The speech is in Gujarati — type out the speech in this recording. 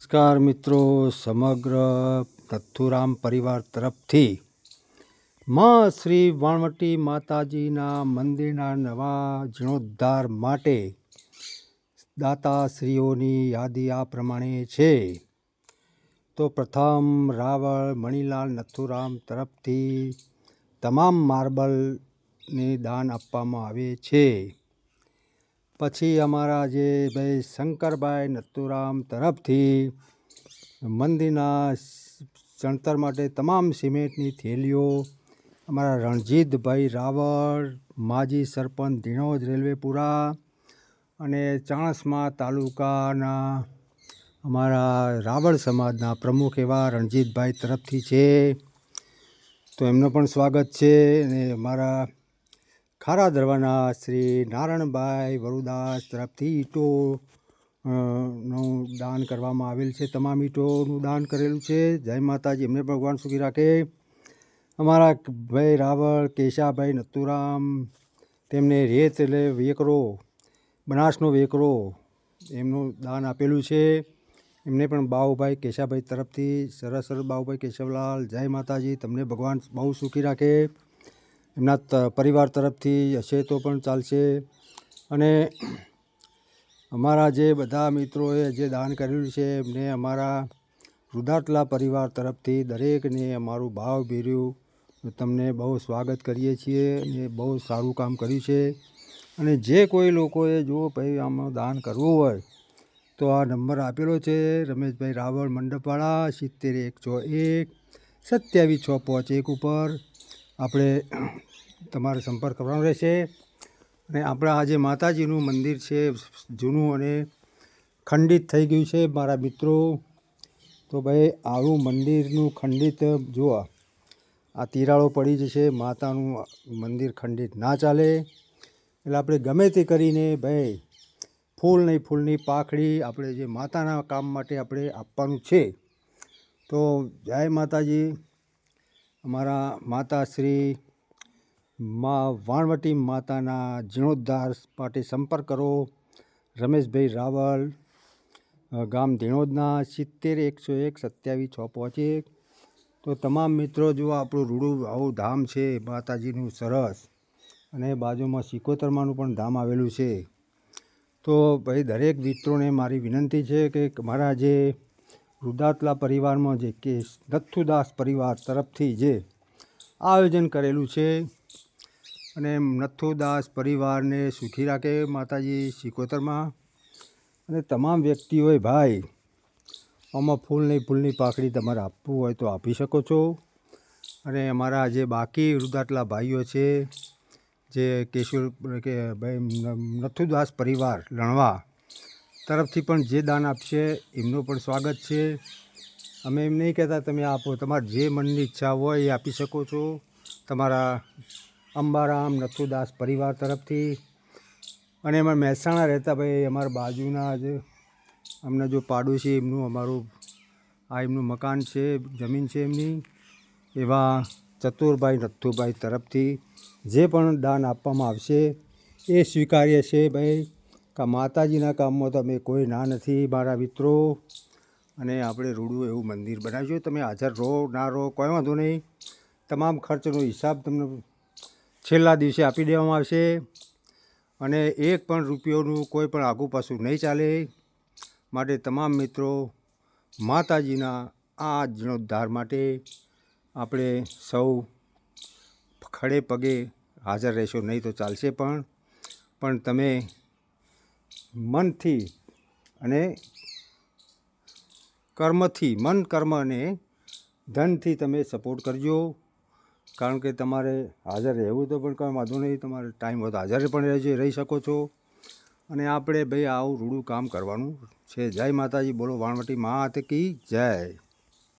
નમસ્કાર મિત્રો, સમગ્ર નથુરામ પરિવાર તરફથી માં શ્રી વાણવટી માતાજીના મંદિરના નવા જીર્ણોદ્ધાર માટે દાતાશ્રીઓની યાદી આ પ્રમાણે છે. તો પ્રથમ રાવળ મણિલાલ નથુરામ તરફથી તમામ માર્બલને દાન આપવામાં આવે છે. પછી અમારા જે ભાઈ શંકરભાઈ નથુરામ તરફથી મંદિરના ચણતર માટે તમામ સિમેન્ટની થેલીઓ, અમારા રણજીતભાઈ રાવળ માજી સરપંચ ધીણોજ રેલવેપુરા અને ચાણસ્મા તાલુકાના અમારા રાવળ સમાજના પ્રમુખ એવા રણજીતભાઈ તરફથી છે. તો એમનું પણ સ્વાગત છે. અને અમારા ખારા દરવાના શ્રી નારાયણભાઈ વરુદાસ તરફથી ઈંટો નું દાન કરવામાં આવેલ છે. તમામ ઈંટોનું દાન કરેલું છે. જય માતાજી, એમને ભગવાન સુખી રાખે. અમારા ભાઈ રાવળ કેશાભાઈ નથુરામ, તેમને રેત એટલે વેકરો, બનાસનો વેકરો, એમનું દાન આપેલું છે. એમને પણ બાઉભાઈ કેશાભાઈ તરફથી સરસ બાઉભાઈ કેશવલાલ, જય માતાજી, તમને ભગવાન બહુ સુખી રાખે. એમના પરિવાર તરફથી હશે તો પણ ચાલશે. અને અમારા જે બધા મિત્રોએ જે દાન કરેલું છે એમને અમારા રુદાટલા પરિવાર તરફથી દરેકને અમારું ભાવભર્યું તમને બહુ સ્વાગત કરીએ છીએ. અને બહુ સારું કામ કર્યું છે. અને જે કોઈ લોકોએ જો ભાઈ આમાં દાન કરવું હોય તો આ નંબર આપેલો છે, રમેશભાઈ રાવળ મંડપવાળા 71 101 27 651 ઉપર આપણે તમારે સંપર્ક કરવાનો રહેશે. અને આપણા આ જે માતાજીનું મંદિર છે જૂનું અને ખંડિત થઈ ગયું છે મારા મિત્રો. તો ભાઈ આવું મંદિરનું ખંડિત જુઓ, આ તિરાડો પડી જશે, માતાનું મંદિર ખંડિત ના ચાલે. એટલે આપણે ગમે તે કરીને ભાઈ ફૂલની પાખડી આપણે જે માતાના કામ માટે આપણે આપવાનું છે. તો જય માતાજી. અમારા માતાશ્રી માં વાણવટી માતાના જીર્ણોદ્ધાર માટે સંપર્ક કરો. રમેશભાઈ રાવળ, ગામ ધીણોજના 70 101 27 651. તો તમામ મિત્રો જો આપણું રૂડું આવું ધામ છે માતાજીનું સરસ, અને બાજુમાં સિકોતરમાનું પણ ધામ આવેલું છે. તો ભાઈ દરેક મિત્રોને મારી વિનંતી છે કે મારા જે રુદાતલા પરિવારમાં જે કે નથુદાસ પરિવાર તરફથી જે આયોજન કરેલું છે, અને નથુદાસ પરિવારને સુખી રાખે માતાજી સિકોતરમાં. અને તમામ વ્યક્તિઓએ ભાઈ આમાં ફૂલની પાકડી તમારે આપવું હોય તો આપી શકો છો. અને અમારા જે બાકી રુદાટલા ભાઈઓ છે જે કેશોર કે ભાઈ નથુદાસ પરિવાર લણવા તરફથી પણ જે દાન આપશે એમનું પણ સ્વાગત છે. અમે એમ નહીં કહેતા તમે આપો, તમારે જે મનની ઈચ્છા હોય એ આપી શકો છો. તમારા અંબારામ નથુદાસ પરિવાર તરફથી. અને એમાં મહેસાણા રહેતા ભાઈ અમારા બાજુના જ અમને જો પાડોશી એમનું અમારું આ એમનું મકાન છે, જમીન છે એમની, એવા ચતુરભાઈ નથુભાઈ તરફથી જે પણ દાન આપવામાં આવશે એ સ્વીકાર્ય છે. ભાઈ માતાજીના કામમાં તો અમે કોઈ ના નથી મારા મિત્રો. અને આપણે રૂડું એવું મંદિર બનાવીશું. તમે હાજર રહો ના રહો કોઈ વાંધો નહીં. તમામ ખર્ચનો હિસાબ તમને છેલ્લા દિવસે આપી દેવામાં આવશે. અને એક પણ રૂપિયોનું કોઈ પણ આઘું પાછું નહીં ચાલે. માટે તમામ મિત્રો માતાજીના આ જીર્ણોદ્ધાર માટે આપણે સૌ ખડે પગે હાજર રહેશો, નહીં તો ચાલશે. પણ તમે મનથી અને કર્મથી, મન કર્મ અને ધનથી તમે સપોર્ટ કરજો. કારણ કે તમારે હાજર રહેવું તો પણ કંઈ વાંધો નહીં, તમારે ટાઈમ હોય તો હાજર પણ રહી શકો છો. અને આપણે ભાઈ આવું રૂડું કામ કરવાનું છે. જય માતાજી, બોલો વાણવટી માત કી જય.